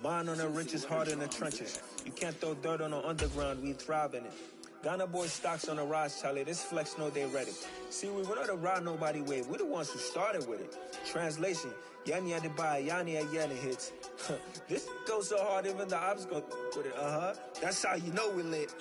Bond on the richest, heart in the trenches. You can't throw dirt on the underground, we thrive in it. Ghana boy stocks on the rise, Charlie. This flex know they ready. See, we were not a ride nobody way. We the ones who started with it. Translation, Yanni had to buy, Yanni had Yanni hits. This goes so hard, even the ops go with it. That's how you know we lit.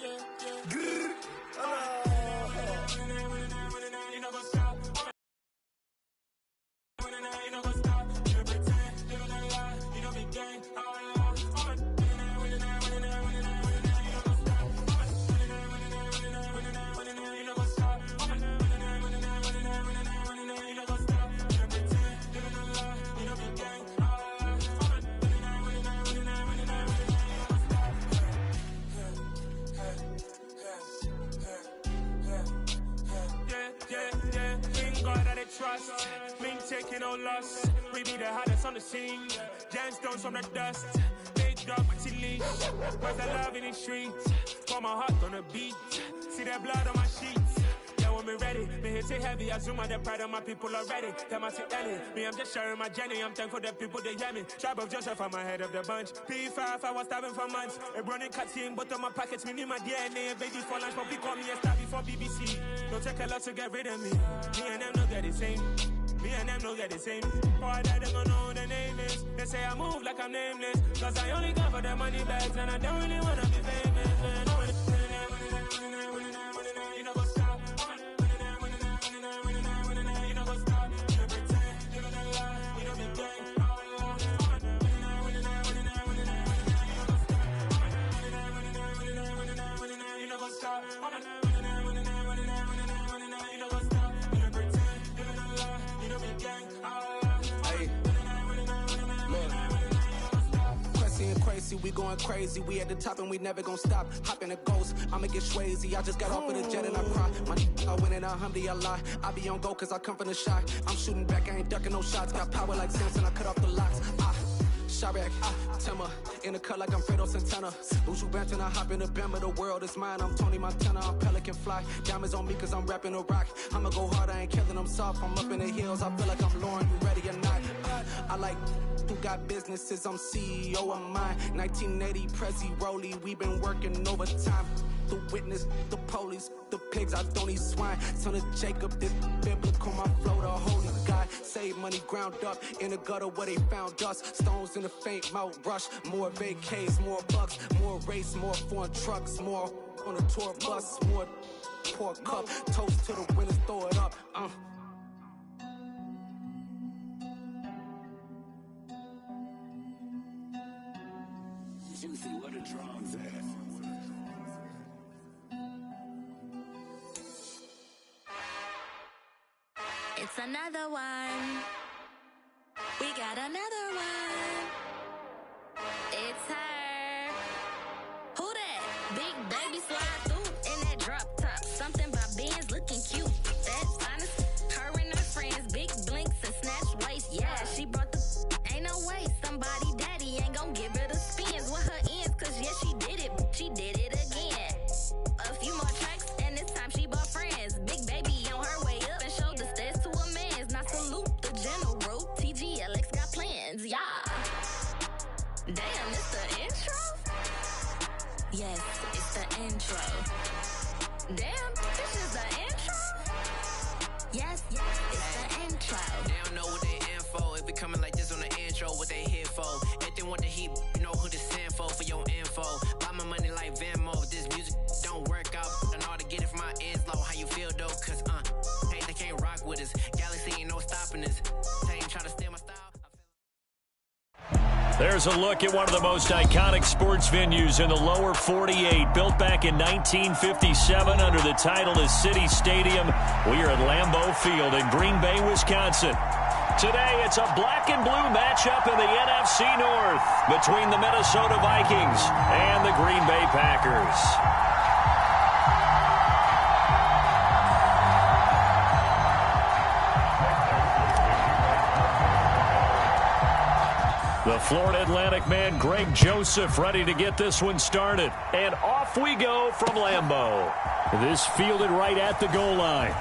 Trust, me taking no loss. We be the hottest on the scene. Gemstones from the dust. Big dog, pretty leash. Where's the love in the streets? Pour my heart on the beat. See that blood on my sheets. Yeah, when we ready, me hit it heavy. I zoom on the pride of my people already. Them I see Ellie. Me, I'm just sharing my journey. I'm thankful that people they hear me. Tribe of Joseph, I'm ahead of the bunch. P5, I was starving for months. A running cutscene, but on my pockets, me need my DNA. Baby for lunch, but we call me a star before BBC. Don't take a lot to get rid of me. Me and them no get the same. Me and them no get the same. Boy, that they gonna know who the name is. They say I move like I'm nameless. Cause I only got for the money bags. And I don't really wanna be famous, man. You know what's up. You know what's up. You pretend, you don't lie. You don't be gay. You know what's up. We going crazy, we at the top and we never gonna stop. Hop in a ghost, I'ma get swayzy. I just got off of the jet and I cry. My I win in a Humvee, I lie. I be on go cause I come from the shot. I'm shooting back, I ain't ducking no shots. Got power like Samson, I cut off the locks. Shot back, Timber, in the cut like I'm Fredo Santana. Buju Banton, I hop in the Bama, the world is mine. I'm Tony Montana, I'm Pelican Fly. Diamonds on me cause I'm rapping a rock. I'ma go hard, I ain't killing them soft. I'm up in the hills, I feel like I'm Lauren, you ready or not? I like who got businesses, I'm CEO of mine. 1980 Prezi Rolly, we been working overtime. The witness, the police, the pigs, I don't eat swine. Son of Jacob, this biblical, my flow, the holy God. Save money ground up in the gutter where they found us. Stones in the faint Mount Rush. More vacays, more bucks, more race, more foreign trucks, more on a tour bus, more pour cup. Toast to the winners, throw it up. Juicy, what a drums at. It's another one. We got another one. It's her. Who that? Big baby slide through in that drop top. Something by Benz looking cute. That's honest. Her and her friends, big blinks and snatch waist. Yeah, she brought the ain't no way. Somebody daddy ain't gon' give her the spins with her ends. Cause yeah, she did it. She did it again. A few more tracks and this time she bought friends. Big baby on her way up and showed the stairs to a man's. Now salute the general. TGLX got plans, yeah. Damn, it's the intro? Yes, it's the intro. Damn, this is the intro? Yes, it's the intro. They don't know what they info. If we coming like this on the intro, what they here for? Everything want the heat, you know who to send for your info. Buy my money like Venmo. If this music don't work out, I know how to get it from my ends low. How you feel though? Cause hey, they can't rock with us. Galaxy ain't no stopping us. They ain't try to steal my style. There's a look at one of the most iconic sports venues in the lower 48. Built back in 1957 under the title of City Stadium. We are at Lambeau Field in Green Bay, Wisconsin. Today, it's a black and blue matchup in the NFC North between the Minnesota Vikings and the Green Bay Packers. The Florida Atlantic man, Greg Joseph, ready to get this one started. And off we go from Lambeau. This fielded right at the goal line.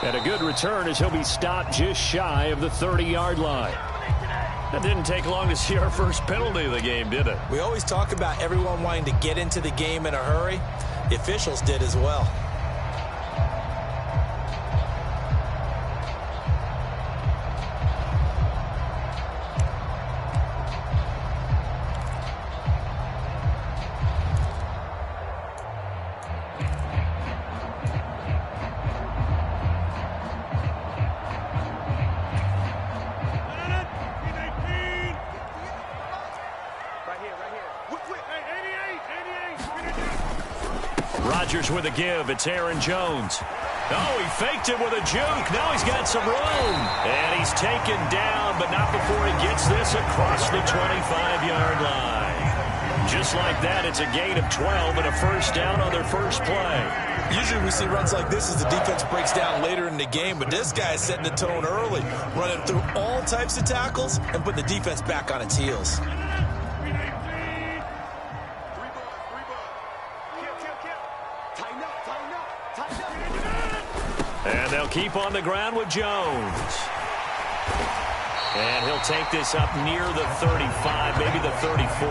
And a good return as he'll be stopped just shy of the 30-yard line. It didn't take long to see our first penalty of the game, did it? We always talk about everyone wanting to get into the game in a hurry. The officials did as well. Rodgers with a give. It's Aaron Jones. Oh, he faked it with a juke. Now he's got some room. And he's taken down, but not before he gets this across the 25-yard line. Just like that, it's a gain of 12 and a first down on their first play. Usually we see runs like this as the defense breaks down later in the game, but this guy is setting the tone early, running through all types of tackles and putting the defense back on its heels. And they'll keep on the ground with Jones. And he'll take this up near the 35, maybe the 34.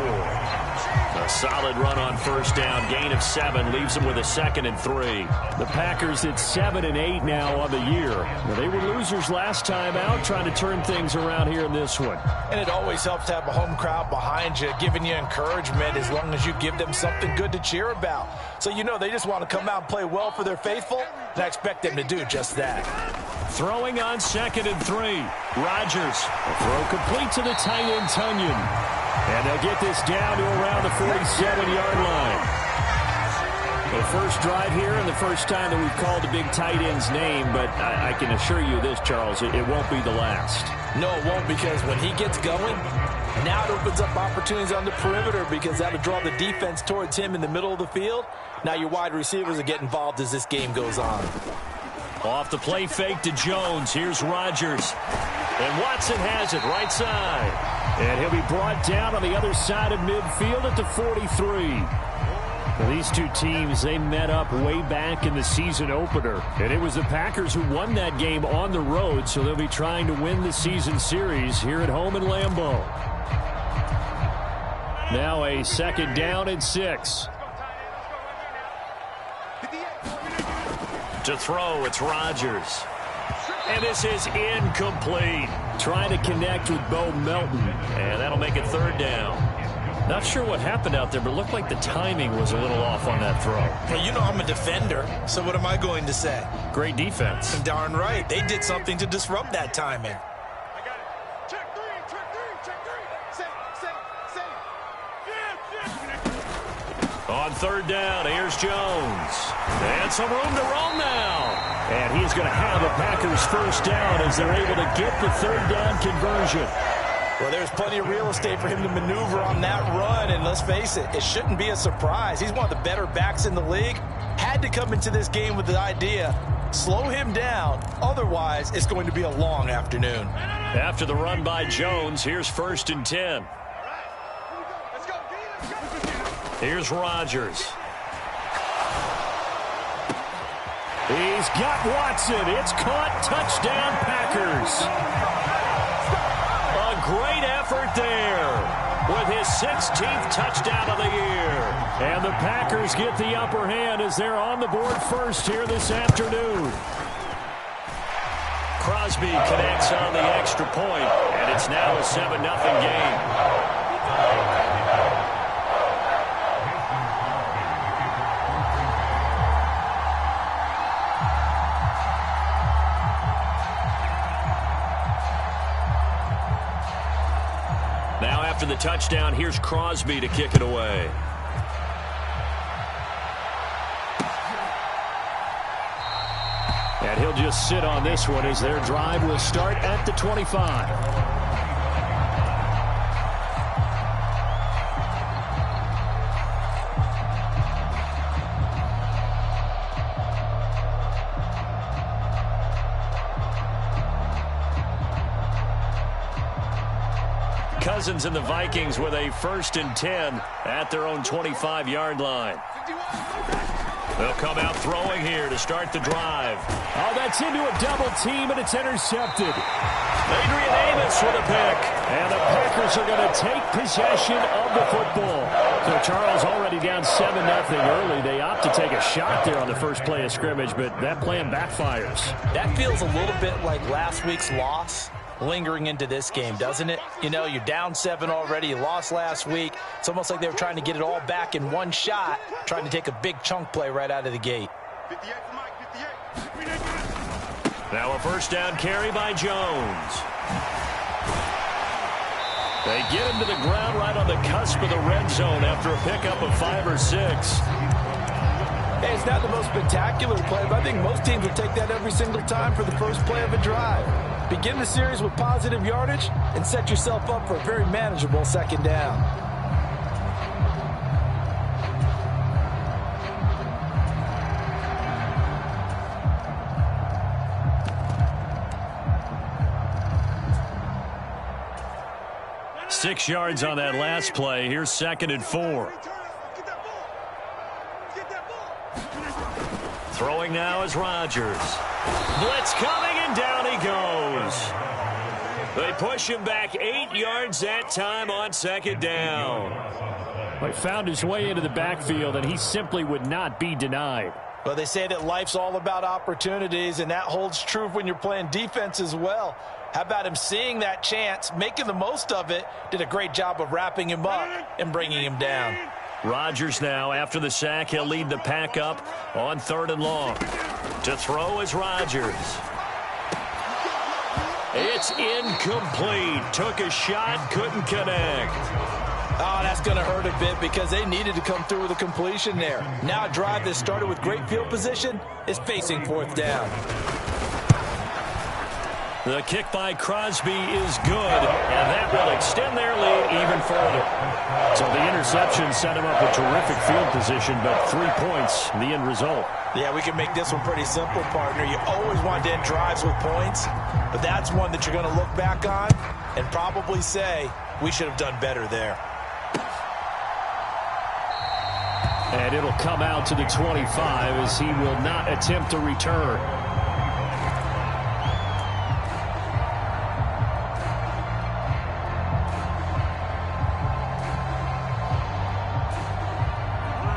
A solid run on first down. Gain of 7 leaves him with a 2nd and 3. The Packers at 7-8 now on the year. Well, they were losers last time out, trying to turn things around here in this one. And it always helps to have a home crowd behind you, giving you encouragement as long as you give them something good to cheer about. So you know they just want to come out and play well for their faithful, and I expect them to do just that. Throwing on 2nd and 3. Rodgers. A throw complete to the tight end, Tunyon. And they'll get this down to around the 47-yard line. The first drive here and the first time that we've called the big tight end's name, but I can assure you this, Charles, it won't be the last. No, it won't, because when he gets going, now it opens up opportunities on the perimeter because that'll draw the defense towards him in the middle of the field. Now your wide receivers will get involved as this game goes on. Off the play fake to Jones. Here's Rodgers. And Watson has it right side. And he'll be brought down on the other side of midfield at the 43. Well, these two teams, they met up way back in the season opener. And it was the Packers who won that game on the road, so they'll be trying to win the season series here at home in Lambeau. Now a 2nd down and 6. To throw, it's Rodgers. And this is incomplete. Trying to connect with Bo Melton. And that'll make it 3rd down. Not sure what happened out there, but it looked like the timing was a little off on that throw. Well, you know I'm a defender, so what am I going to say? Great defense. Darn right. They did something to disrupt that timing. I got it. Check 3, check 3, check 3. Safe. On 3rd down, here's Jones. And some room to roam now. And he's going to have a Packers first down as they're able to get the 3rd down conversion. Well, there's plenty of real estate for him to maneuver on that run, and let's face it, it shouldn't be a surprise. He's one of the better backs in the league. Had to come into this game with the idea, slow him down, otherwise it's going to be a long afternoon. After the run by Jones, here's 1st and 10. Here's Rodgers. He's got Watson. It's caught. Touchdown, Packers. A great effort there with his 16th touchdown of the year. And the Packers get the upper hand as they're on the board first here this afternoon. Crosby connects on the extra point, and it's now a 7-0 game. Now after the touchdown, here's Crosby to kick it away. And he'll just sit on this one as their drive will start at the 25. Cousins and the Vikings with a 1st and 10 at their own 25-yard line. They'll come out throwing here to start the drive. Oh, that's into a double team, and it's intercepted. Adrian Amos with a pick. And the Packers are going to take possession of the football. So Charles already down 7-0 early. They opt to take a shot there on the first play of scrimmage, but that plan backfires. That feels a little bit like last week's loss lingering into this game, doesn't it? You know, you're down 7 already. You lost last week. It's almost like they were trying to get it all back in one shot, trying to take a big chunk play right out of the gate. Now a first down carry by Jones. They get him to the ground right on the cusp of the red zone after a pickup of 5 or 6. Hey, it's not the most spectacular play, but I think most teams will take that every single time for the first play of a drive. Begin the series with positive yardage and set yourself up for a very manageable second down. Six yards on that last play. Here's 2nd and 4. Throwing now is Rodgers. Blitz coming, and down he goes. They push him back 8 yards that time on 2nd down. He found his way into the backfield, and he simply would not be denied. Well, they say that life's all about opportunities, and that holds true when you're playing defense as well. How about him seeing that chance, making the most of it, did a great job of wrapping him up and bringing him down. Rodgers now, after the sack, he'll lead the pack up on 3rd and long. To throw is Rodgers. It's incomplete. Took a shot, couldn't connect. Oh, that's going to hurt a bit because they needed to come through with a completion there. Now a drive that started with great field position is facing 4th down. The kick by Crosby is good, and that will extend their lead even further. So the interception set him up with terrific field position, but 3 points, the end result. Yeah, we can make this one pretty simple, partner. You always want to end drives with points, but that's one that you're going to look back on and probably say, we should have done better there. And it'll come out to the 25 as he will not attempt to return.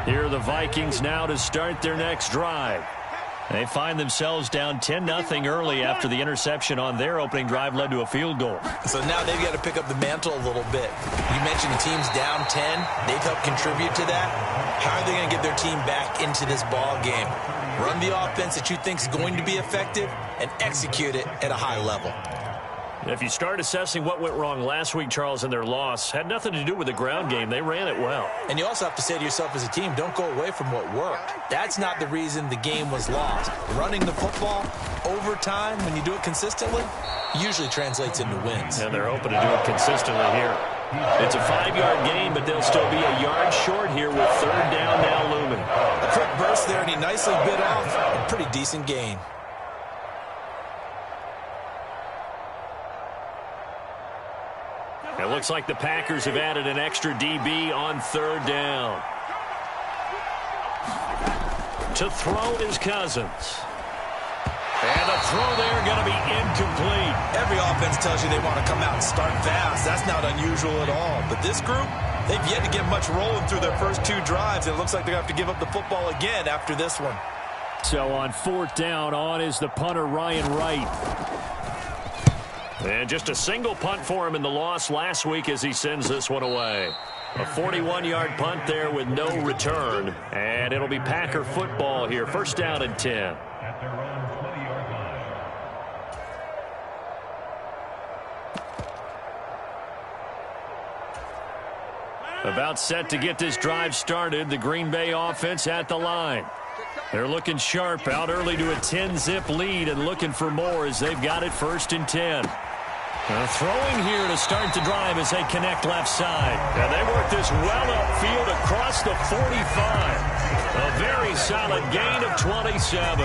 Here are the Vikings now to start their next drive. They find themselves down 10-0 early after the interception on their opening drive led to a field goal. So now they've got to pick up the mantle a little bit. You mentioned the team's down 10. They've helped contribute to that. How are they going to get their team back into this ball game? Run the offense that you think is going to be effective and execute it at a high level. If you start assessing what went wrong last week, Charles, in their loss, had nothing to do with the ground game. They ran it well. And you also have to say to yourself as a team, don't go away from what worked. That's not the reason the game was lost. Running the football over time, when you do it consistently, usually translates into wins. And they're open to do it consistently here. It's a 5-yard gain, but they'll still be a yard short here with 3rd down now looming. A quick burst there, and he nicely bit off a pretty decent gain. It looks like the Packers have added an extra DB on 3rd down. To throw is Cousins. And the throw there going to be incomplete. Every offense tells you they want to come out and start fast. That's not unusual at all. But this group, they've yet to get much rolling through their first 2 drives. And it looks like they're going to have to give up the football again after this one. So on 4th down, on is the punter, Ryan Wright. And just a single punt for him in the loss last week as he sends this one away. A 41-yard punt there with no return. And it'll be Packer football here. 1st down and 10. About set to get this drive started. The Green Bay offense at the line. They're looking sharp, out early to a 10-zip lead and looking for more as they've got it 1st and 10. Throwing here to start the drive as they connect left side. And they work this well upfield across the 45. A very solid gain of 27.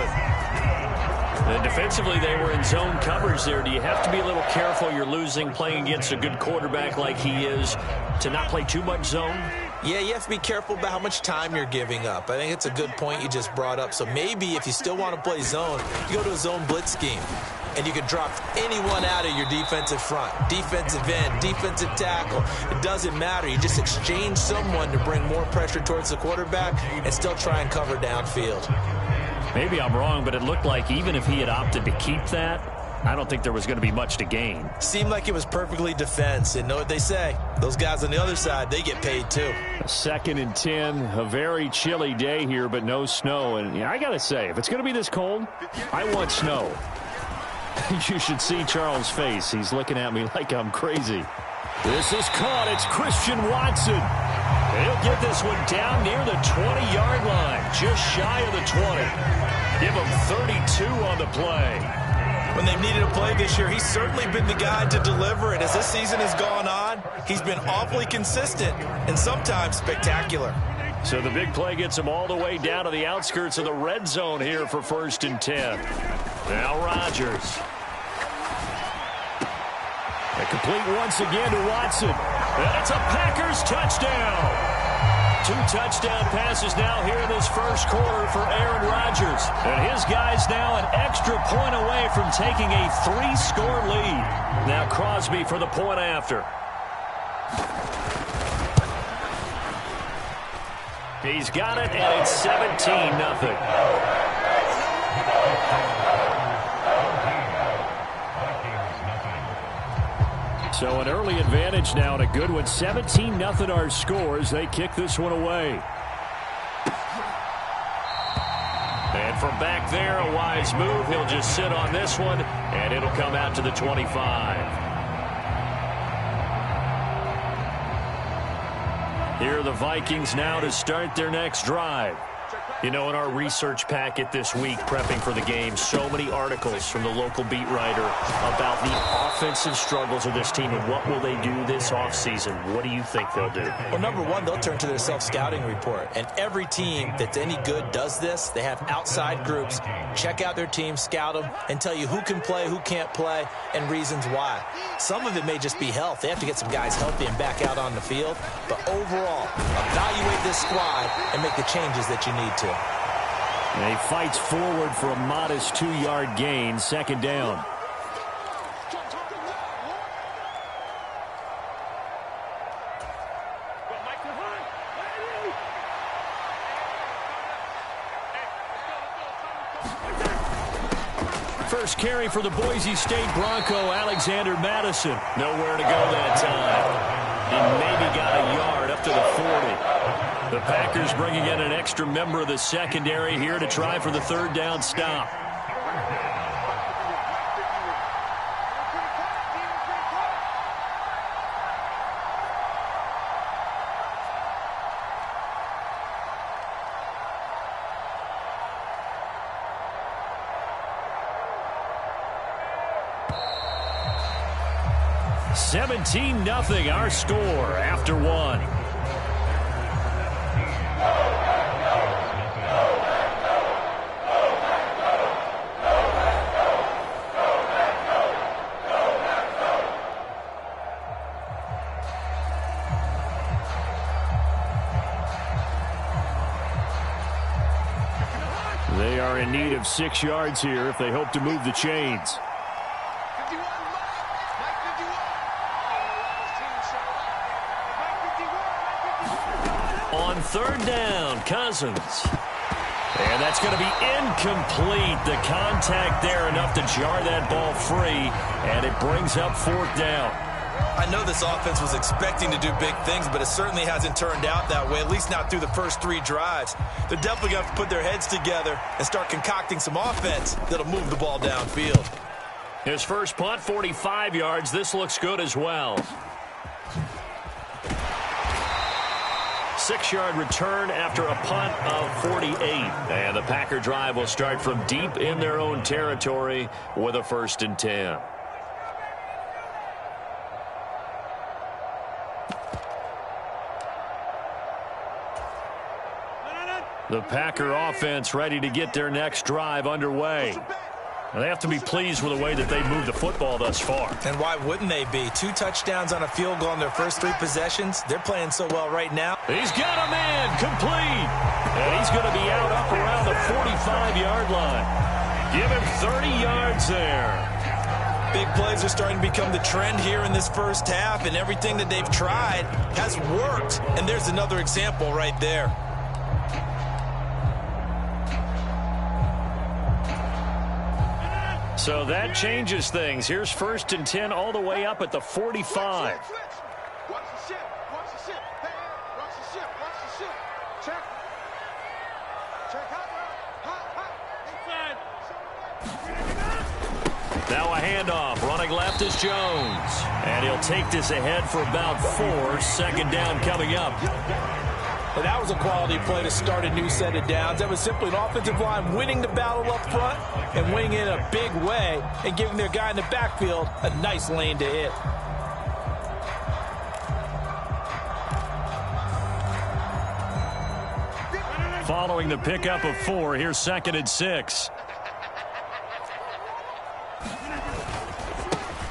And defensively, they were in zone coverage there. Do you have to be a little careful? You're losing playing against a good quarterback like he is to not play too much zone? Yeah, you have to be careful about how much time you're giving up. I think it's a good point you just brought up. So maybe if you still want to play zone, you go to a zone blitz scheme. And you can drop anyone out of your defensive front. Defensive end, defensive tackle. It doesn't matter. You just exchange someone to bring more pressure towards the quarterback and still try and cover downfield. Maybe I'm wrong, but it looked like even if he had opted to keep that, I don't think there was going to be much to gain. Seemed like it was perfectly defense. And know what they say? Those guys on the other side, they get paid too. 2nd and 10, a very chilly day here, but no snow. And I got to say, if it's going to be this cold, I want snow. You should see Charles' face. He's looking at me like I'm crazy. This is caught. It's Christian Watson. He'll get this one down near the 20-yard line, just shy of the 20. Give him 32 on the play. When they've needed a play this year, he's certainly been the guy to deliver. And as this season has gone on, he's been awfully consistent and sometimes spectacular. So the big play gets him all the way down to the outskirts of the red zone here for 1st and 10. Now Rodgers. A complete once again to Watson. And it's a Packers touchdown. 2 touchdown passes now here in this first quarter for Aaron Rodgers. And his guys now an extra point away from taking a 3-score lead. Now Crosby for the point after. He's got it, and it's 17-0. So an early advantage now and a good one. 17-0 our scores. They kick this one away. And from back there, a wise move. He'll just sit on this one, and it'll come out to the 25. Here are the Vikings now to start their next drive. You know, in our research packet this week, prepping for the game, so many articles from the local beat writer about the offensive struggles of this team and what will they do this offseason. What do you think they'll do? Well, number one, they'll turn to their self-scouting report. And every team that's any good does this. They have outside groups. Check out their team, scout them, and tell you who can play, who can't play, and reasons why. Some of it may just be health. They have to get some guys healthy and back out on the field. But overall, evaluate this squad and make the changes that you need to. And he fights forward for a modest 2-yard gain, 2nd down. First carry for the Boise State Bronco, Alexander Madison. Nowhere to go that time. He maybe got a yard up to the 40. The Packers bringing in an extra member of the secondary here to try for the 3rd down stop. $17-0 our score after 1. They are in need of 6 yards here if they hope to move the chains. On 3rd down, Cousins. And that's going to be incomplete. The contact there enough to jar that ball free, and it brings up 4th down. I know this offense was expecting to do big things, but it certainly hasn't turned out that way, at least not through the first 3 drives. They're definitely going to have to put their heads together and start concocting some offense that'll move the ball downfield. His first punt, 45 yards. This looks good as well. 6-yard return after a punt of 48. And the Packer drive will start from deep in their own territory with a 1st and 10. The Packer offense ready to get their next drive underway. They have to be pleased with the way that they moved the football thus far. And why wouldn't they be? 2 touchdowns on a field goal in their first 3 possessions. They're playing so well right now. He's got a man complete. And he's going to be out up around the 45-yard line. Give him 30 yards there. Big plays are starting to become the trend here in this first half, and everything that they've tried has worked. And there's another example right there. So that changes things. Here's 1st and 10 all the way up at the 45. Now a handoff. Running left is Jones. And he'll take this ahead for about 4. Second down coming up. And that was a quality play to start a new set of downs. That was simply an offensive line winning the battle up front and winning it in a big way and giving their guy in the backfield a nice lane to hit. Following the pickup of 4, here's 2nd and 6.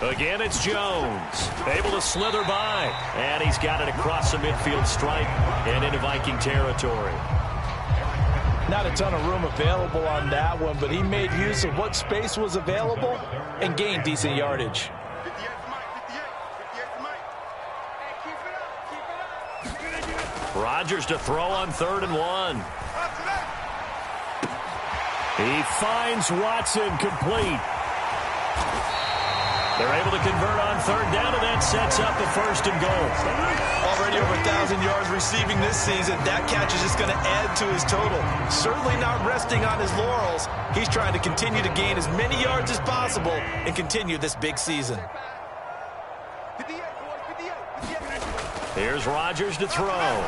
Again, it's Jones. Able to slither by. And he's got it across the midfield stripe and into Viking territory. Not a ton of room available on that one, but he made use of what space was available and gained decent yardage. Rodgers to throw on 3rd and 1. He finds Watson complete. They're able to convert on 3rd down, and that sets up a 1st and goal. Already over 1,000 yards receiving this season. That catch is just going to add to his total. Certainly not resting on his laurels. He's trying to continue to gain as many yards as possible and continue this big season. Here's Rodgers to throw.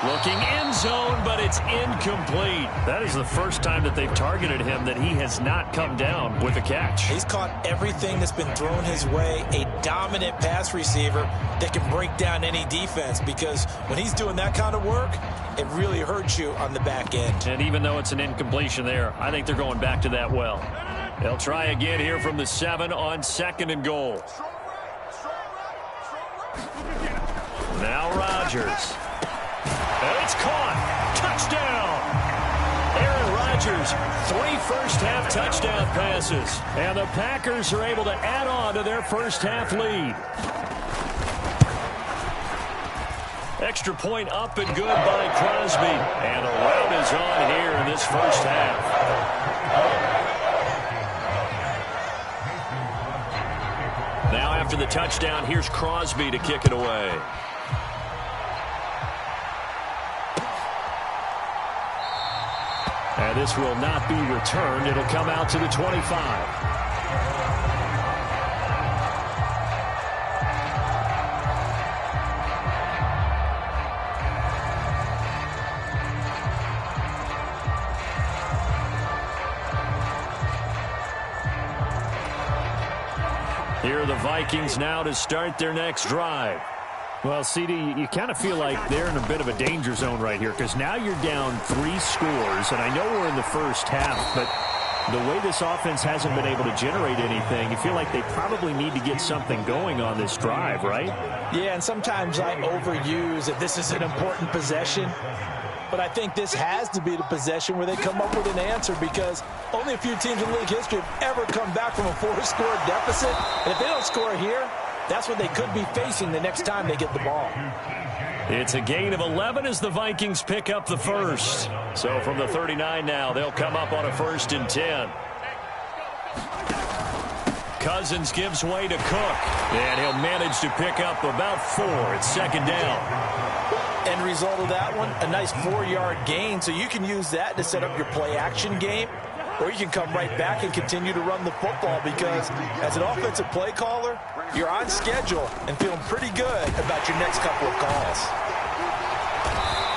Looking end zone, but it's incomplete. That is the first time that they've targeted him that he has not come down with a catch. He's caught everything that's been thrown his way. A dominant pass receiver that can break down any defense, because when he's doing that kind of work, it really hurts you on the back end. And even though it's an incompletion there, I think they're going back to that well. They'll try again here from the 7 on 2nd and goal. Now Rodgers. And it's caught. Touchdown. Aaron Rodgers, 3 first-half touchdown passes. And the Packers are able to add on to their first-half lead. Extra point up and good by Crosby. And the rout is on here in this first half. Now after the touchdown, here's Crosby to kick it away. And this will not be returned. It'll come out to the 25. Here are the Vikings now to start their next drive. Well, CD, you kind of feel like they're in a bit of a danger zone right here, because now you're down 3 scores, and I know we're in the first half, but the way this offense hasn't been able to generate anything, you feel like they probably need to get something going on this drive, right? Yeah, and sometimes I overuse that this is an important possession, but I think this has to be the possession where they come up with an answer, because only a few teams in league history have ever come back from a 4-score deficit, and if they don't score here, that's what they could be facing the next time they get the ball. It's a gain of 11 as the Vikings pick up the first. So from the 39 now, they'll come up on a 1st and 10. Cousins gives way to Cook, and he'll manage to pick up about 4 at 2nd down. End result of that one, a nice 4-yard gain, so you can use that to set up your play-action game, or you can come right back and continue to run the football, because as an offensive play caller, you're on schedule and feeling pretty good about your next couple of calls.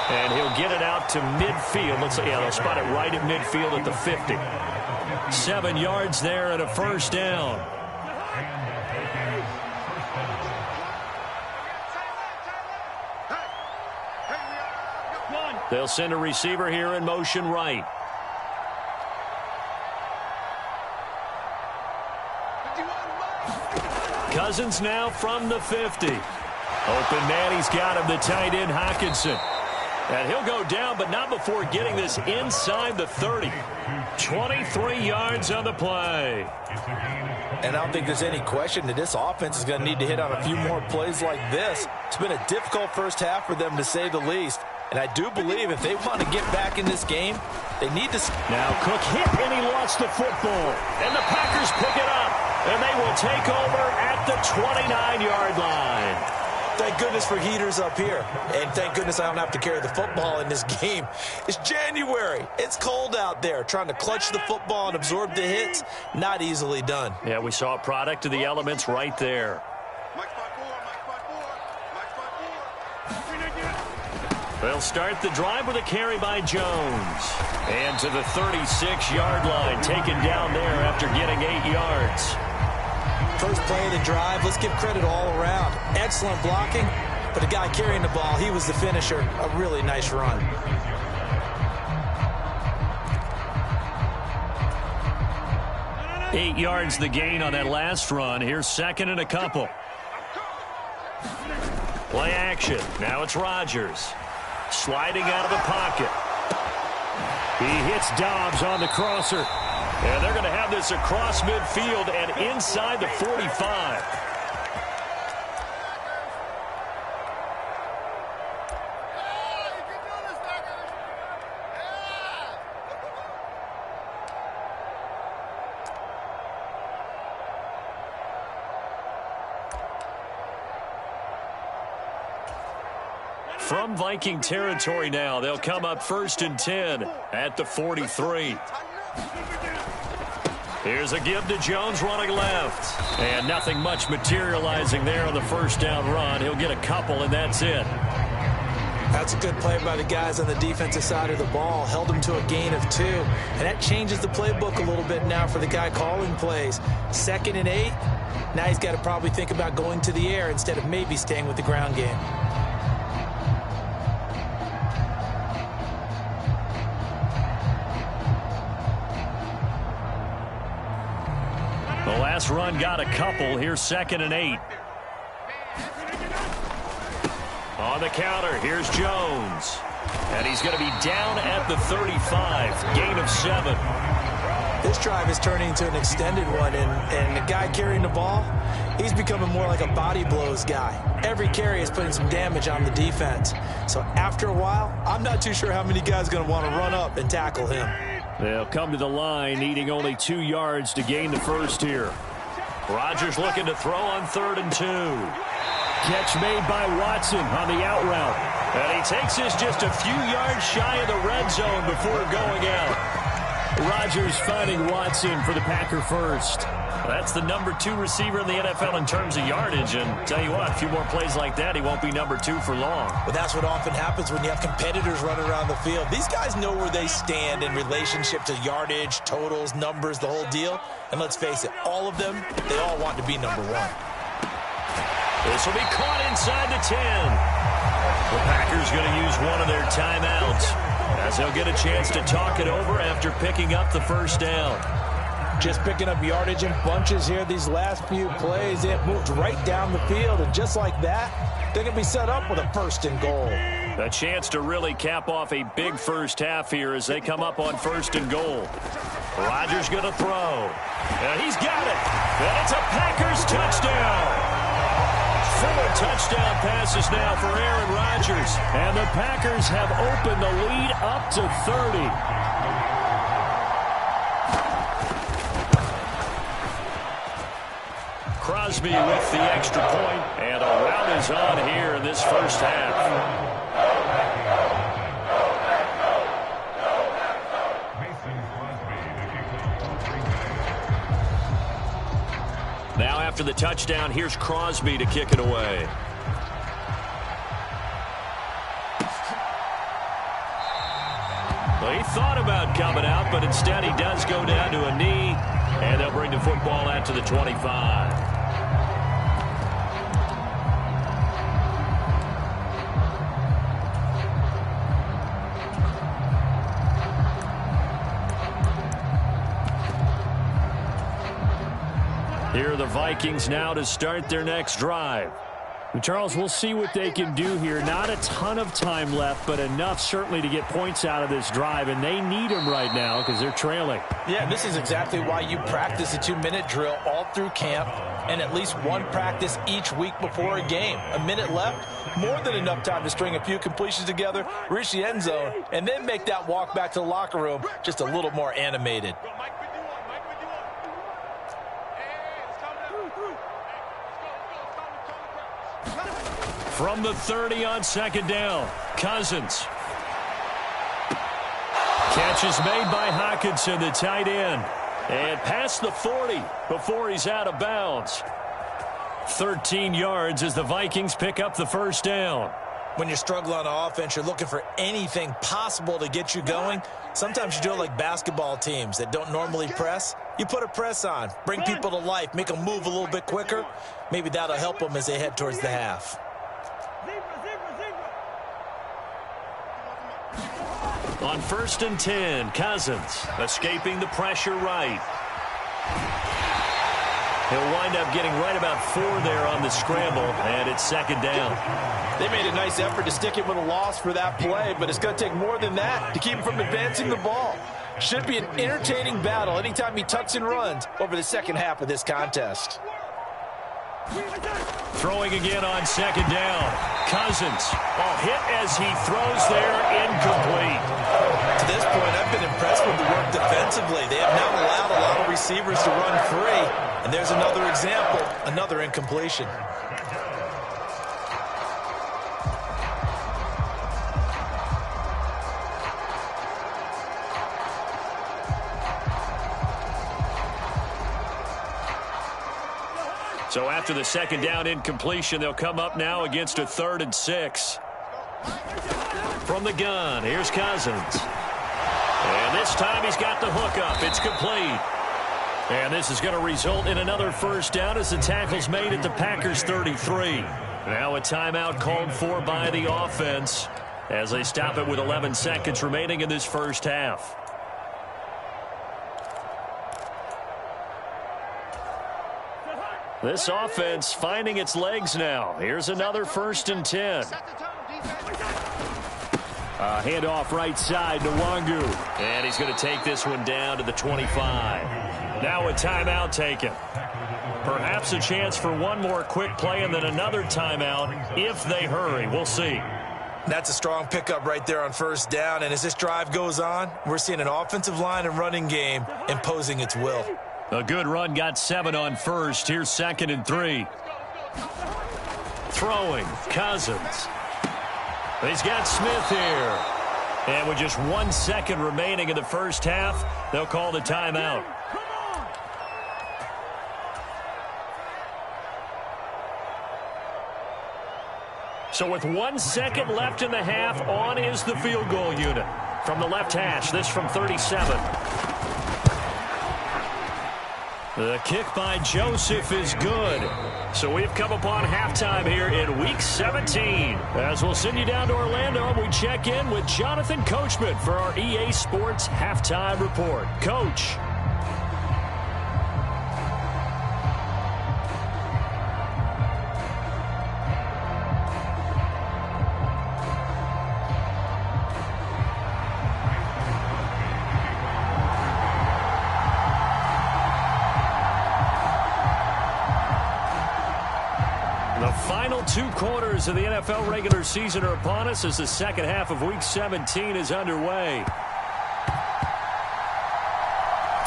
And he'll get it out to midfield. Let's say, yeah, they'll spot it right at midfield at the 50. 7 yards there and a 1st down. They'll send a receiver here in motion right. Cousins now from the 50. Open man, he's got him, the tight end, Hockenson. And he'll go down, but not before getting this inside the 30. 23 yards on the play. And I don't think there's any question that this offense is going to need to hit on a few more plays like this. It's been a difficult first half for them, to say the least. And I do believe if they want to get back in this game, they need to... Now Cook hit, and he lost the football. And the Packers pick it up. And they will take over at the 29-yard line. Thank goodness for heaters up here. And thank goodness I don't have to carry the football in this game. It's January. It's cold out there. Trying to clutch the football and absorb the hits, not easily done. Yeah, we saw a product of the elements right there. They'll start the drive with a carry by Jones. And to the 36-yard line, taken down there after getting 8 yards. First play of the drive, let's give credit all around. Excellent blocking, but the guy carrying the ball, he was the finisher. A really nice run. Eight yards the gain on that last run. Here's second and a couple. Play action. Now it's Rodgers. Sliding out of the pocket. He hits Dobbs on the crosser. And they're going to have this across midfield and inside the 45. From Viking territory now, they'll come up 1st and 10 at the 43. Here's a give to Jones running left. And nothing much materializing there on the first down run. He'll get a couple, and that's it. That's a good play by the guys on the defensive side of the ball. Held him to a gain of 2. And that changes the playbook a little bit now for the guy calling plays. 2nd and 8. Now he's got to probably think about going to the air instead of maybe staying with the ground game. The last run got a couple. Here's 2nd and 8. On the counter, here's Jones. And he's going to be down at the 35. Gain of 7. This drive is turning into an extended one, and the guy carrying the ball, he's becoming more like a body blows guy. Every carry is putting some damage on the defense. So after a while, I'm not too sure how many guys are going to want to run up and tackle him. They'll come to the line, needing only 2 yards to gain the first here. Rodgers looking to throw on 3rd and 2. Catch made by Watson on the out route. And he takes this just a few yards shy of the red zone before going out. Rodgers finding Watson for the Packer first. That's the number 2 receiver in the NFL in terms of yardage. And tell you what, a few more plays like that, he won't be number 2 for long. But that's what often happens when you have competitors running around the field. These guys know where they stand in relationship to yardage, totals, numbers, the whole deal. And let's face it, all of them, they all want to be number 1. This will be caught inside the 10. The Packers going to use one of their timeouts, as they'll get a chance to talk it over after picking up the first down. Just picking up yardage in bunches here these last few plays. It moved right down the field, and just like that, they're going to be set up with a 1st and goal. A chance to really cap off a big first half here as they come up on 1st and goal. Rodgers going to throw. And he's got it. And it's a Packers touchdown. 4 touchdown passes now for Aaron Rodgers. And the Packers have opened the lead up to 30. Crosby with the extra point, and a rout is on here in this first half. Now after the touchdown, here's Crosby to kick it away. Well, he thought about coming out, but instead he does go down to a knee, and they'll bring the football out to the 25. Here are the Vikings now to start their next drive. Charles, we'll see what they can do here. Not a ton of time left, but enough certainly to get points out of this drive, and they need them right now because they're trailing. Yeah, this is exactly why you practice a 2-minute drill all through camp and at least one practice each week before a game. A minute left, more than enough time to string a few completions together, reach the end zone, and then make that walk back to the locker room just a little more animated. From the 30 on second down, Cousins. Catch is made by Hockenson, the tight end. And past the 40 before he's out of bounds. 13 yards as the Vikings pick up the first down. When you're struggling on offense, you're looking for anything possible to get you going. Sometimes you do it like basketball teams that don't normally press. You put a press on, bring people to life, make them move a little bit quicker. Maybe that'll help them as they head towards the half. On 1st and 10, Cousins escaping the pressure right. He'll wind up getting right about 4 there on the scramble, and it's second down. They made a nice effort to stick it with a loss for that play, but it's going to take more than that to keep him from advancing the ball. Should be an entertaining battle anytime he tucks and runs over the second half of this contest. Throwing again on second down. Cousins. Hit as he throws there, incomplete. To this point, I've been impressed with the work defensively. They have now allowed a lot of receivers to run free. And there's another example, another incompletion. So after the second down incompletion, they'll come up now against a 3rd and 6. From the gun, here's Cousins. And this time he's got the hook up. It's complete. And this is going to result in another first down as the tackle's made at the Packers 33. Now a timeout called for by the offense as they stop it with 11 seconds remaining in this first half. This offense finding its legs now. Here's another 1st and 10. Handoff right side to Wangu. And he's going to take this one down to the 25. Now a timeout taken. Perhaps a chance for one more quick play and then another timeout if they hurry. We'll see. That's a strong pickup right there on first down. And as this drive goes on, we're seeing an offensive line and running game imposing its will. A good run got 7 on first. Here's 2nd and 3. Throwing, Cousins. He's got Smith here. And with just 1 second remaining in the first half, they'll call the timeout. So with 1 second left in the half, on is the field goal unit. From the left hash, this from 37. The kick by Joseph is good. So we've come upon halftime here in Week 17. As we'll send you down to Orlando, we check in with Jonathan Coachman for our EA Sports Halftime Report. Coach. Final 2 quarters of the NFL regular season are upon us as the second half of Week 17 is underway.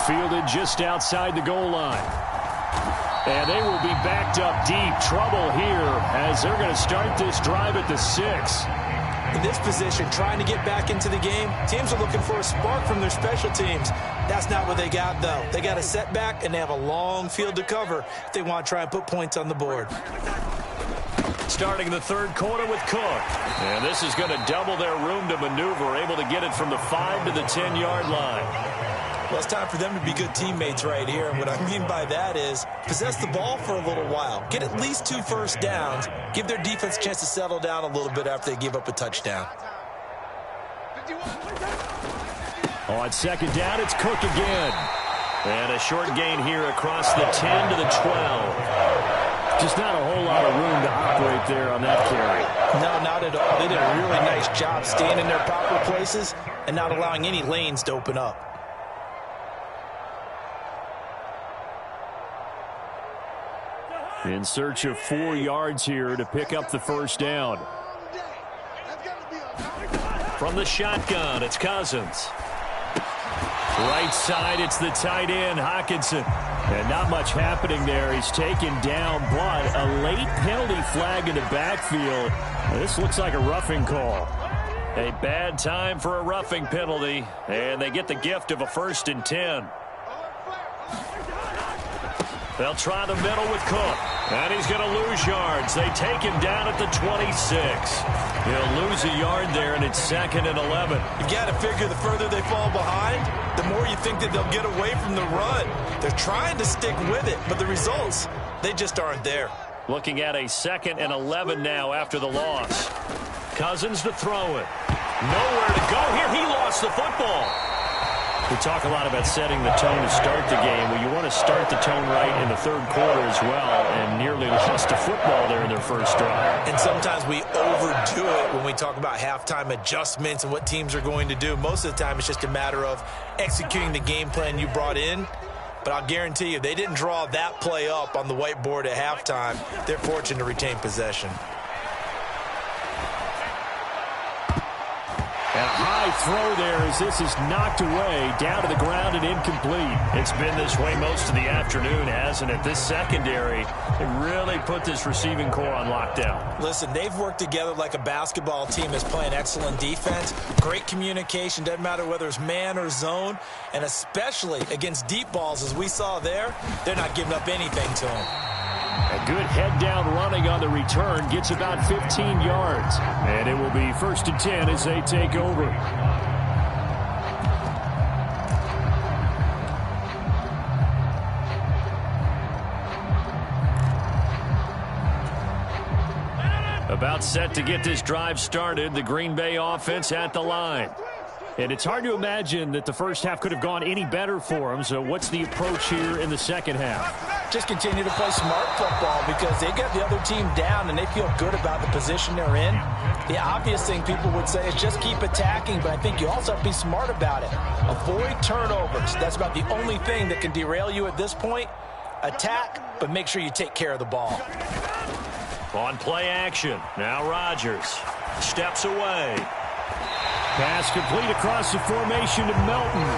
Fielded just outside the goal line. And they will be backed up deep. Trouble here as they're going to start this drive at the 6. In this position, trying to get back into the game, teams are looking for a spark from their special teams. That's not what they got, though. They got a setback, and they have a long field to cover if they want to try and put points on the board. Starting the third quarter with Cook. And this is going to double their room to maneuver, able to get it from the 5 to the 10-yard line. Well, it's time for them to be good teammates right here. And what I mean by that is possess the ball for a little while. Get at least 2 first downs. Give their defense a chance to settle down a little bit after they give up a touchdown. On second down, it's Cook again. And a short gain here across the 10 to the 12. Just not a whole lot of room to operate there on that carry. No, not at all. They did a really nice job staying in their proper places and not allowing any lanes to open up. In search of 4 yards here to pick up the first down. From the shotgun, it's Cousins. Right side, it's the tight end, Hockenson. And not much happening there. He's taken down, but a late penalty flag in the backfield. This looks like a roughing call. A bad time for a roughing penalty, and they get the gift of a 1st and 10. They'll try the middle with Cook, and he's going to lose yards. They take him down at the 26. He'll lose a yard there, and it's 2nd and 11. You got to figure the further they fall behind, the more you think that they'll get away from the run. They're trying to stick with it, but the results, they just aren't there. Looking at a 2nd and 11 now after the loss. Cousins to throw it. Nowhere to go here. He lost the football. We talk a lot about setting the tone to start the game. Well, you want to start the tone right in the 3rd quarter as well, and nearly lost a football there in their first drive. And sometimes we overdo it when we talk about halftime adjustments and what teams are going to do. Most of the time, it's just a matter of executing the game plan you brought in. But I'll guarantee you, they didn't draw that play up on the whiteboard at halftime. They're fortunate to retain possession. And a high throw there as this is knocked away, down to the ground and incomplete. It's been this way most of the afternoon, hasn't it? This secondary, they really put this receiving core on lockdown. Listen, they've worked together like a basketball team that's playing excellent defense. Great communication, doesn't matter whether it's man or zone. And especially against deep balls, as we saw there, they're not giving up anything to them. A good head-down running on the return gets about 15 yards. And it will be 1st and 10 as they take over. About set to get this drive started, the Green Bay offense at the line. And it's hard to imagine that the first half could have gone any better for them. So what's the approach here in the second half? Just continue to play smart football because they got the other team down and they feel good about the position they're in. The obvious thing people would say is just keep attacking, but I think you also have to be smart about it. Avoid turnovers. That's about the only thing that can derail you at this point. Attack, but make sure you take care of the ball. On play action, now Rodgers steps away. Pass complete across the formation to Melton.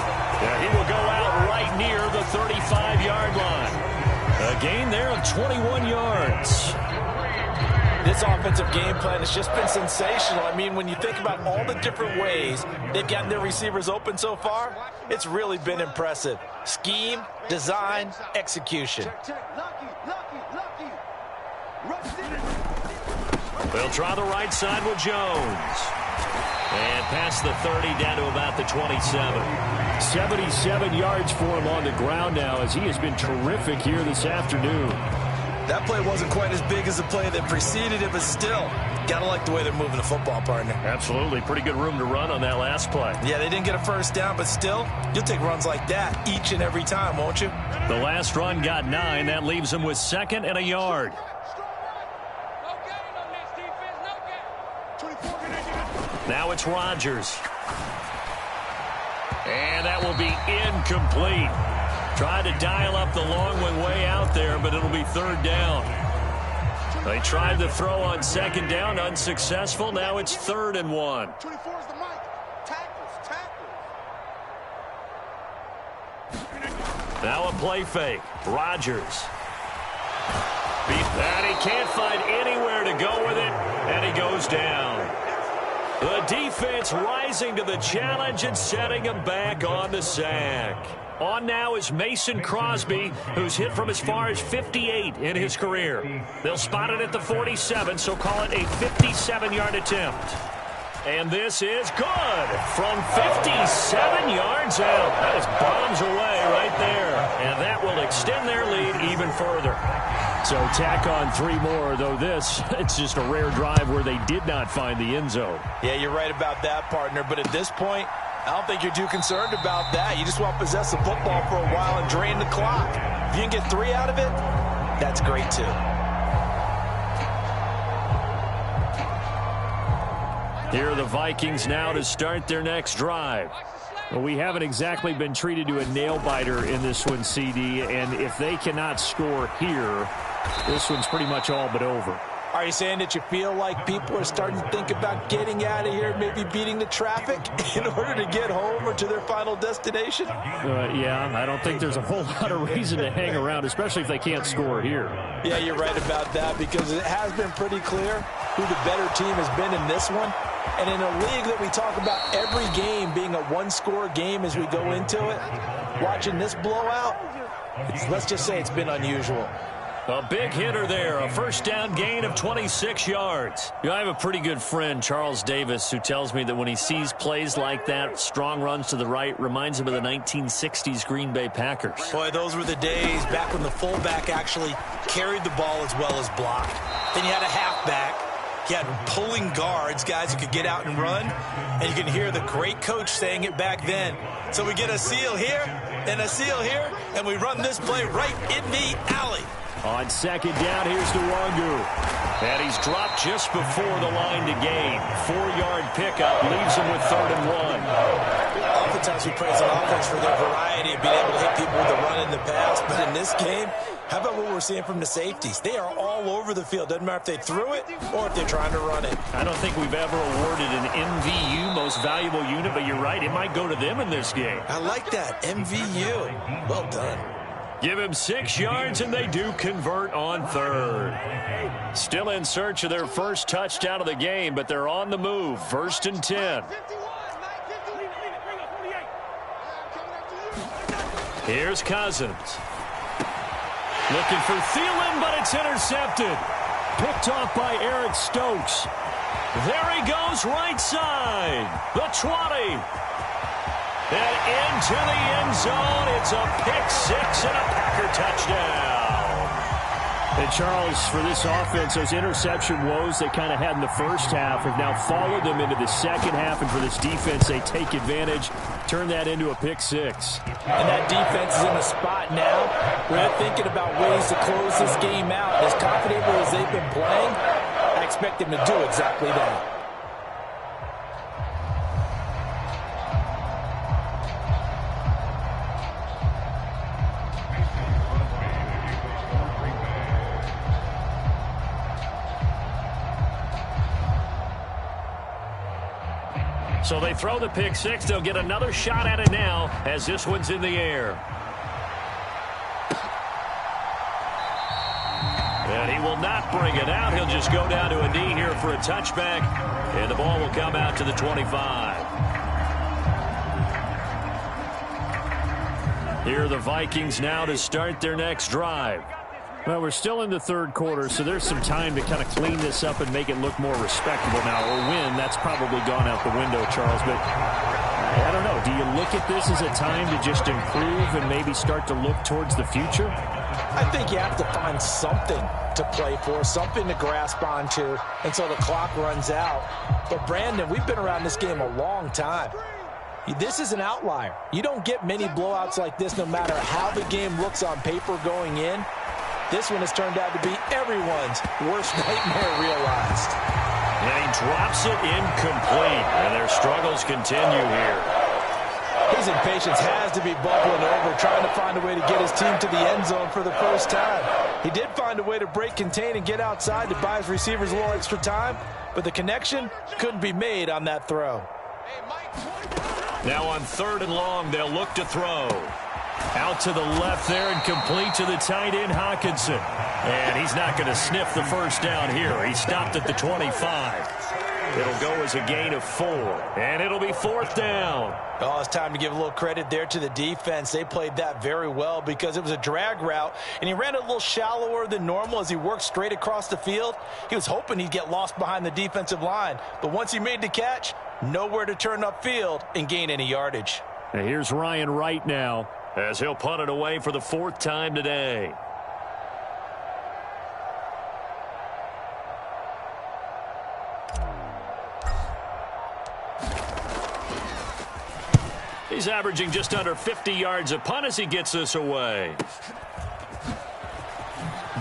He will go out right near the 35-yard line. A gain there of 21 yards. This offensive game plan has just been sensational. I mean, when you think about all the different ways they've gotten their receivers open so far, it's really been impressive. Scheme, design, execution. They'll try the right side with Jones. And past the 30 down to about the 27. 77 yards for him on the ground now as he has been terrific here this afternoon. That play wasn't quite as big as the play that preceded it, but still, gotta like the way they're moving the football, partner. Absolutely. Pretty good room to run on that last play. Yeah, they didn't get a first down, but still, you'll take runs like that each and every time, won't you? The last run got 9. That leaves them with 2nd and a yard. Now it's Rodgers. And that will be incomplete. Tried to dial up the long one way out there, but it'll be 3rd down. They tried to throw on 2nd down, unsuccessful. Now it's 3rd and 1. Now a play fake. Rodgers. Beat that. He can't find anywhere to go with it, and he goes down. The defense rising to the challenge and setting him back on the sack. On now is Mason Crosby, who's hit from as far as 58 in his career. They'll spot it at the 47, so call it a 57-yard attempt. And this is good from 57 yards out. That is bombs away right there. And that will extend their lead even further. So tack on 3 more, though it's just a rare drive where they did not find the end zone. Yeah, you're right about that, partner. But at this point, I don't think you're too concerned about that. You just want to possess the football for a while and drain the clock. If you can get 3 out of it, that's great too. Here are the Vikings now to start their next drive. Well, we haven't exactly been treated to a nail-biter in this one, CD, and if they cannot score here, this one's pretty much all but over. Are you saying that you feel like people are starting to think about getting out of here, maybe beating the traffic in order to get home or to their final destination? Yeah, I don't think there's a whole lot of reason to hang around, especially if they can't score here. Yeah, you're right about that, because it has been pretty clear who the better team has been in this one. And in a league that we talk about every game being a one-score game as we go into it, watching this blowout, let's just say it's been unusual. A big hitter there, a first down gain of 26 yards. I have a pretty good friend, Charles Davis, who tells me that when he sees plays like that, strong runs to the right, reminds him of the 1960s Green Bay Packers. Boy, those were the days back when the fullback actually carried the ball as well as blocked. Then you had a halfback. You had pulling guards, guys who could get out and run. And you can hear the great coach saying it back then. So we get a seal here and a seal here, and we run this play right in the alley. On second down, here's Nwangu. And he's dropped just before the line to gain. 4-yard pickup leaves him with 3rd and 1. Oftentimes we praise an offense for their variety of being able to hit people with a run in the pass. But in this game, how about what we're seeing from the safeties? They are all over the field. Doesn't matter if they threw it or if they're trying to run it. I don't think we've ever awarded an MVU, most valuable unit, but you're right. It might go to them in this game. I like that. MVU. Well done. Give him 6 yards, and they do convert on 3rd. Still in search of their first touchdown of the game, but they're on the move. 1st and 10. Here's Cousins. Looking for Thielen, but it's intercepted. Picked off by Eric Stokes. There he goes, right side. The 20. And into the end zone, it's a pick-6 and a Packer touchdown. And Charles, for this offense, those interception woes they kind of had in the first half have now followed them into the second half. And for this defense, they take advantage, turn that into a pick-6. And that defense is in a spot now where they're thinking about ways to close this game out. As confident as they've been playing, I expect them to do exactly that. So they throw the pick-6. They'll get another shot at it now as this one's in the air. And he will not bring it out. He'll just go down to a knee here for a touchback. And the ball will come out to the 25. Here are the Vikings now to start their next drive. Well, we're still in the 3rd quarter, so there's some time to kind of clean this up and make it look more respectable now. A win, that's probably gone out the window, Charles. But I don't know. Do you look at this as a time to just improve and maybe start to look towards the future? I think you have to find something to play for, something to grasp onto until the clock runs out. But, Brandon, we've been around this game a long time. This is an outlier. You don't get many blowouts like this no matter how the game looks on paper going in. This one has turned out to be everyone's worst nightmare realized. And he drops it incomplete, and their struggles continue here. His impatience has to be bubbling over, trying to find a way to get his team to the end zone for the first time. He did find a way to break contain and get outside to buy his receivers a little extra time, but the connection couldn't be made on that throw. Now on 3rd and long, they'll look to throw. Out to the left there and complete to the tight end, Hawkinson. And he's not going to sniff the first down here. He stopped at the 25. It'll go as a gain of 4. And it'll be 4th down. Oh, it's time to give a little credit there to the defense. They played that very well because it was a drag route, and he ran it a little shallower than normal as he worked straight across the field. He was hoping he'd get lost behind the defensive line. But once he made the catch, nowhere to turn upfield and gain any yardage. And here's Ryan Wright now, as he'll punt it away for the 4th time today. He's averaging just under 50 yards a punt as he gets this away.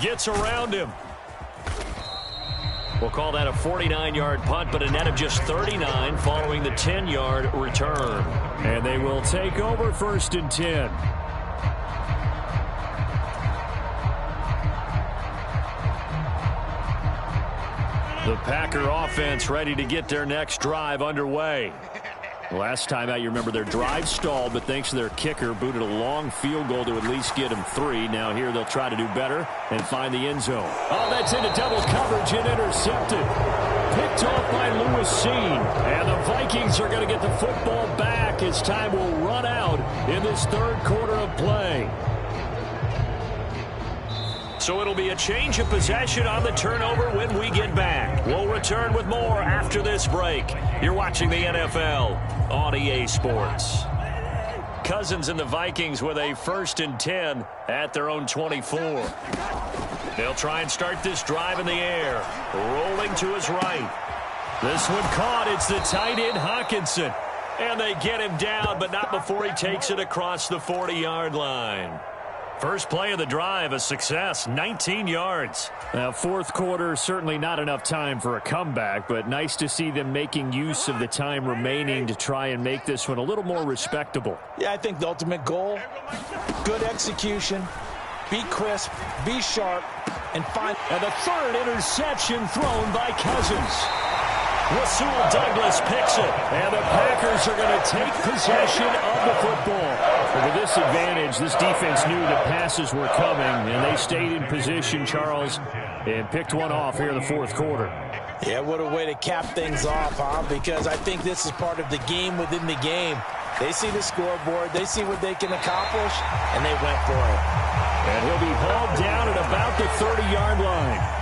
Gets around him. We'll call that a 49-yard punt, but a net of just 39 following the 10-yard return. And they will take over 1st and 10. The Packer offense ready to get their next drive underway. Last time out, you remember their drive stalled, but thanks to their kicker, booted a long field goal to at least get them 3. Now here they'll try to do better and find the end zone. Oh, that's into double coverage and intercepted. Picked off by Lewis Seen. And the Vikings are going to get the football back as time will run out in this 3rd quarter of play. So it'll be a change of possession on the turnover when we get back. We'll return with more after this break. You're watching the NFL on EA Sports. Cousins and the Vikings with a 1st and 10 at their own 24. They'll try and start this drive in the air. Rolling to his right. This one caught. It's the tight end Hawkinson. And they get him down, but not before he takes it across the 40-yard line. First play of the drive, a success, 19 yards. Now, 4th quarter, certainly not enough time for a comeback, but nice to see them making use of the time remaining to try and make this one a little more respectable. Yeah, I think the ultimate goal, good execution, be crisp, be sharp, and find. And the 3rd interception thrown by Cousins. Rasul Douglas picks it, and the Packers are going to take possession of the football. And with this advantage, this defense knew that passes were coming, and they stayed in position, Charles, and picked one off here in the 4th quarter. Yeah, what a way to cap things off, huh? Because I think this is part of the game within the game. They see the scoreboard, they see what they can accomplish, and they went for it. And he'll be hauled down at about the 30-yard line.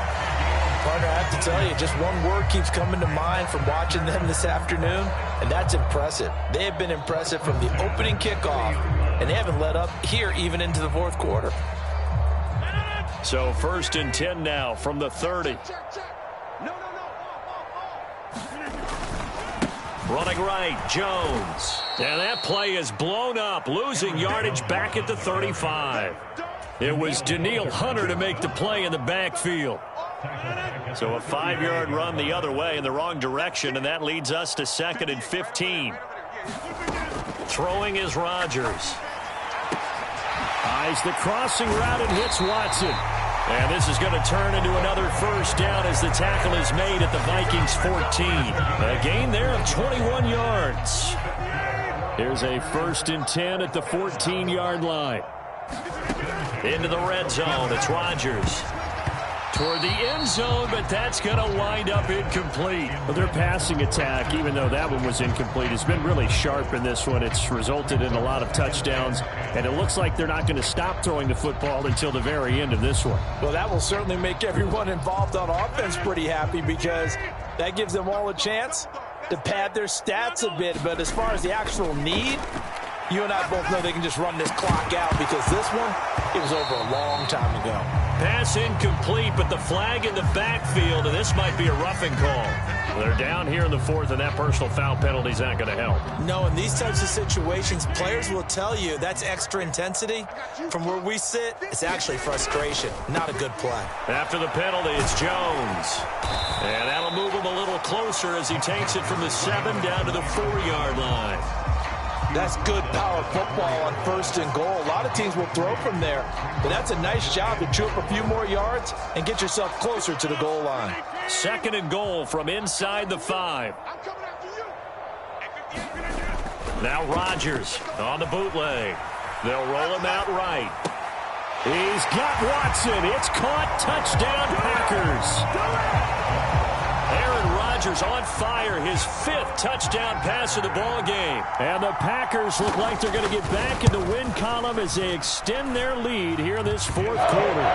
Partner, I have to tell you, just one word keeps coming to mind from watching them this afternoon, and that's impressive. They have been impressive from the opening kickoff, and they haven't let up here even into the 4th quarter. So 1st and 10 now from the 30. Running right, Jones. And that play is blown up, losing yardage back at the 35. It was Daniil Hunter to make the play in the backfield. So a 5-yard run the other way in the wrong direction, and that leads us to 2nd and 15. Throwing is Rodgers. Eyes the crossing route and hits Watson. And this is going to turn into another 1st down as the tackle is made at the Vikings 14. A gain there of 21 yards. Here's a 1st and 10 at the 14-yard line. Into the red zone, it's Rodgers. Toward the end zone, but that's going to wind up incomplete. Well, their passing attack, even though that one was incomplete, has been really sharp in this one. It's resulted in a lot of touchdowns, and it looks like they're not going to stop throwing the football until the very end of this one. Well, that will certainly make everyone involved on offense pretty happy because that gives them all a chance to pad their stats a bit. But as far as the actual need, you and I both know they can just run this clock out because this one, it was over a long time ago. Pass incomplete, but the flag in the backfield, and this might be a roughing call. They're down here in the 4th, and that personal foul penalty is not going to help. No, in these types of situations, players will tell you that's extra intensity. From where we sit, it's actually frustration. Not a good play. After the penalty, it's Jones. And that'll move him a little closer as he takes it from the 7 down to the 4-yard line. That's good power football on 1st and goal. A lot of teams will throw from there, but that's a nice job to chew up a few more yards and get yourself closer to the goal line. 2nd and goal from inside the 5. Now Rodgers on the bootleg. They'll roll him out right. He's got Watson. It's caught. Touchdown, Packers. Aaron Rodgers on fire, his 5th touchdown pass of the ball game. And the Packers look like they're going to get back in the win column as they extend their lead here in this 4th quarter.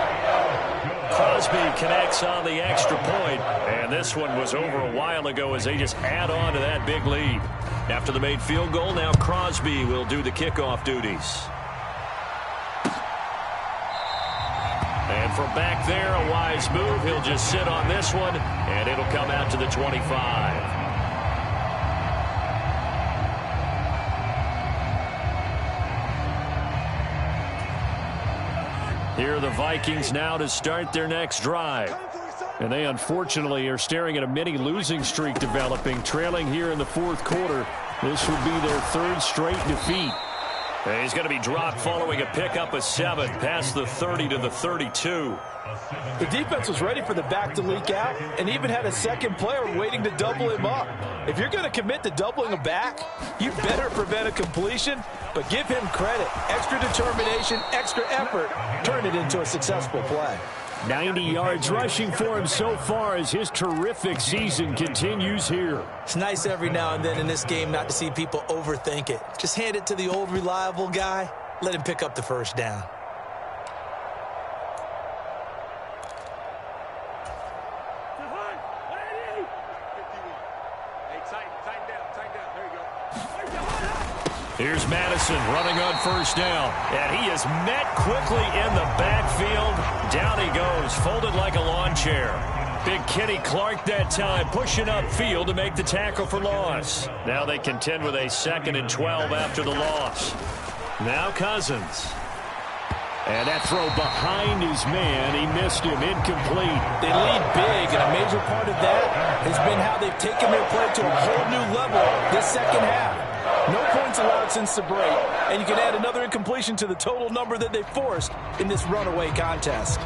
Crosby connects on the extra point, and this one was over a while ago as they just add on to that big lead. After the made field goal, now Crosby will do the kickoff duties. And from back there, a wise move. He'll just sit on this one, and it'll come out to the 25. Here are the Vikings now to start their next drive. And they unfortunately are staring at a mini losing streak developing, trailing here in the fourth quarter. This would be their third straight defeat. And he's going to be dropped following a pickup of 7 past the 30 to the 32. The defense was ready for the back to leak out and even had a second player waiting to double him up. If you're going to commit to doubling a back, you better prevent a completion, but give him credit. Extra determination, extra effort, turn it into a successful play. 90 yards rushing for him so far as his terrific season continues here. It's nice every now and then in this game not to see people overthink it. Just hand it to the old reliable guy, let him pick up the first down. Here's Madison running on first down, and he is met quickly in the backfield. Down he goes, folded like a lawn chair. Big Kenny Clark that time, pushing upfield to make the tackle for loss. Now they contend with a 2nd and 12 after the loss. Now Cousins. And that throw behind his man, he missed him, incomplete. They lead big, and a major part of that has been how they've taken their play to a whole new level this second half. No points allowed since the break, and you can add another incompletion to the total number that they forced in this runaway contest.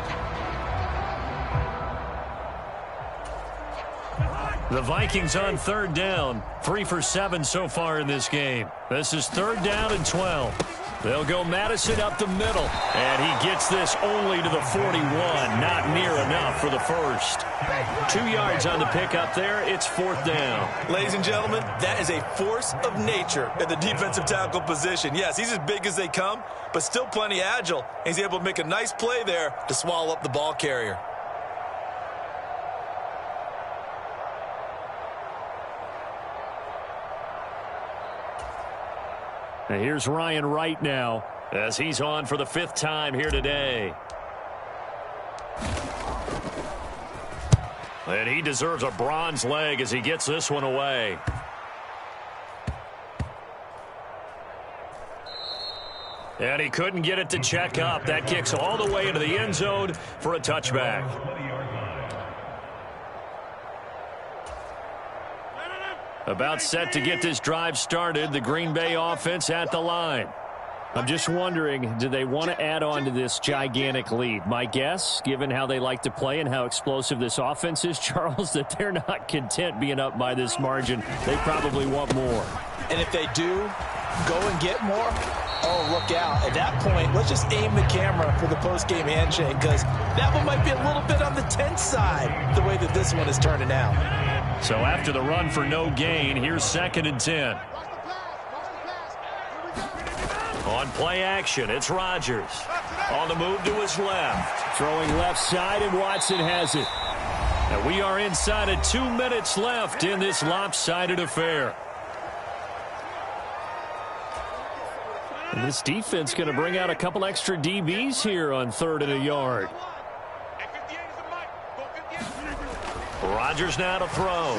The Vikings on third down, 3 for 7 so far in this game. This is 3rd down and 12. They'll go Madison up the middle, and he gets this only to the 41, not near enough for the first. 2 yards on the pickup there. It's 4th down. Ladies and gentlemen, that is a force of nature at the defensive tackle position. Yes, he's as big as they come, but still plenty agile. He's able to make a nice play there to swallow up the ball carrier. And here's Ryan Wright now as he's on for the 5th time here today. And he deserves a bronze leg as he gets this one away. And he couldn't get it to check up. That kicks all the way into the end zone for a touchback. About set to get this drive started, the Green Bay offense at the line. I'm just wondering, do they want to add on to this gigantic lead? My guess, given how they like to play and how explosive this offense is, Charles, that they're not content being up by this margin. They probably want more. And if they do go and get more, oh, look out. At that point, let's just aim the camera for the post-game handshake, because that one might be a little bit on the tense side, the way that this one is turning out. So after the run for no gain, here's 2nd and 10. On play action, it's Rodgers. On the move to his left. Throwing left side, and Watson has it. And we are inside of 2 minutes left in this lopsided affair. And this defense going to bring out a couple extra DBs here on 3rd and a yard. Rodgers now to throw.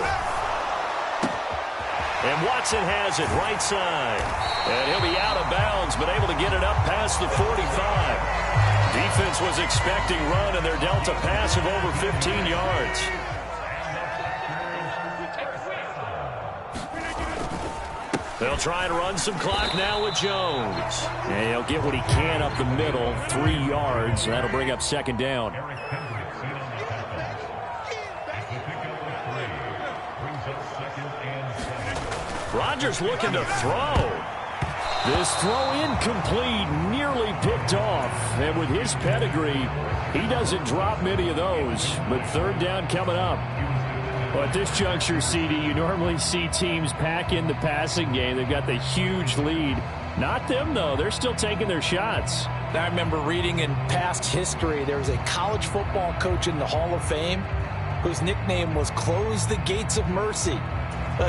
And Watson has it right side. And he'll be out of bounds, but able to get it up past the 45. Defense was expecting run, and they're dealt a pass of over 15 yards. They'll try and run some clock now with Jones. And he'll get what he can up the middle, 3 yards. And that'll bring up 2nd down. Rodgers looking to throw. This throw incomplete, nearly picked off. And with his pedigree, he doesn't drop many of those. But 3rd down coming up. Well, at this juncture, CD, you normally see teams pack in the passing game. They've got the huge lead. Not them, though. They're still taking their shots. I remember reading in past history, there was a college football coach in the Hall of Fame whose nickname was Close the Gates of Mercy.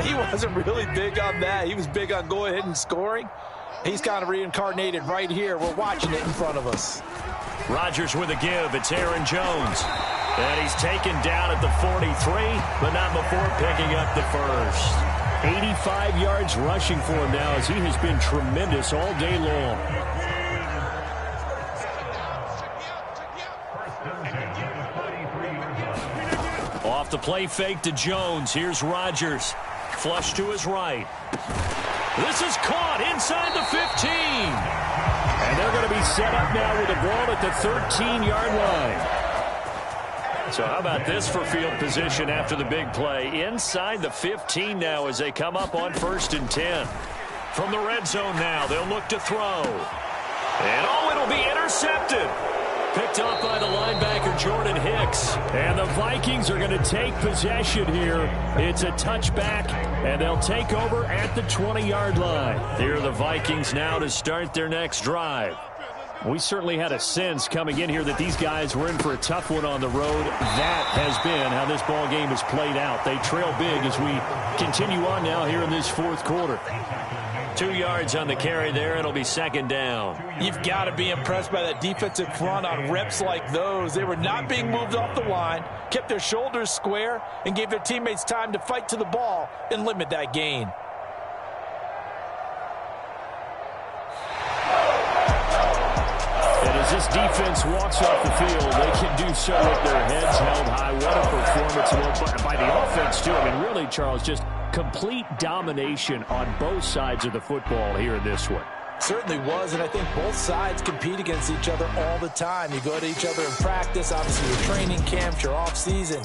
He wasn't really big on that. He was big on going ahead and scoring. He's kind of reincarnated right here. We're watching it in front of us. Rodgers with a give. It's Aaron Jones. And he's taken down at the 43, but not before picking up the first. 85 yards rushing for him now as he has been tremendous all day long. Off the play fake to Jones. Here's Rodgers. Flush to his right. This is caught inside the 15. And they're going to be set up now with the ball at the 13-yard line. So how about this for field position after the big play? Inside the 15 now as they come up on 1st and 10. From the red zone now, they'll look to throw. And it'll be intercepted. Picked up by the linebacker, Jordan Hicks. And the Vikings are going to take possession here. It's a touchback, and they'll take over at the 20-yard line. Here are the Vikings now to start their next drive. We certainly had a sense coming in here that these guys were in for a tough one on the road. That has been how this ball game has played out. They trail big as we continue on now here in this fourth quarter. 2 yards on the carry there. It'll be 2nd down. You've got to be impressed by that defensive front on reps like those. They were not being moved off the line, kept their shoulders square, and gave their teammates time to fight to the ball and limit that gain. And as this defense walks off the field, they can do so with their heads held high. What a performance by the offense, too. I mean, really, Charles, just complete domination on both sides of the football here in this one. Certainly was, and I think both sides compete against each other all the time. You go to each other in practice, obviously your training camps, your off season.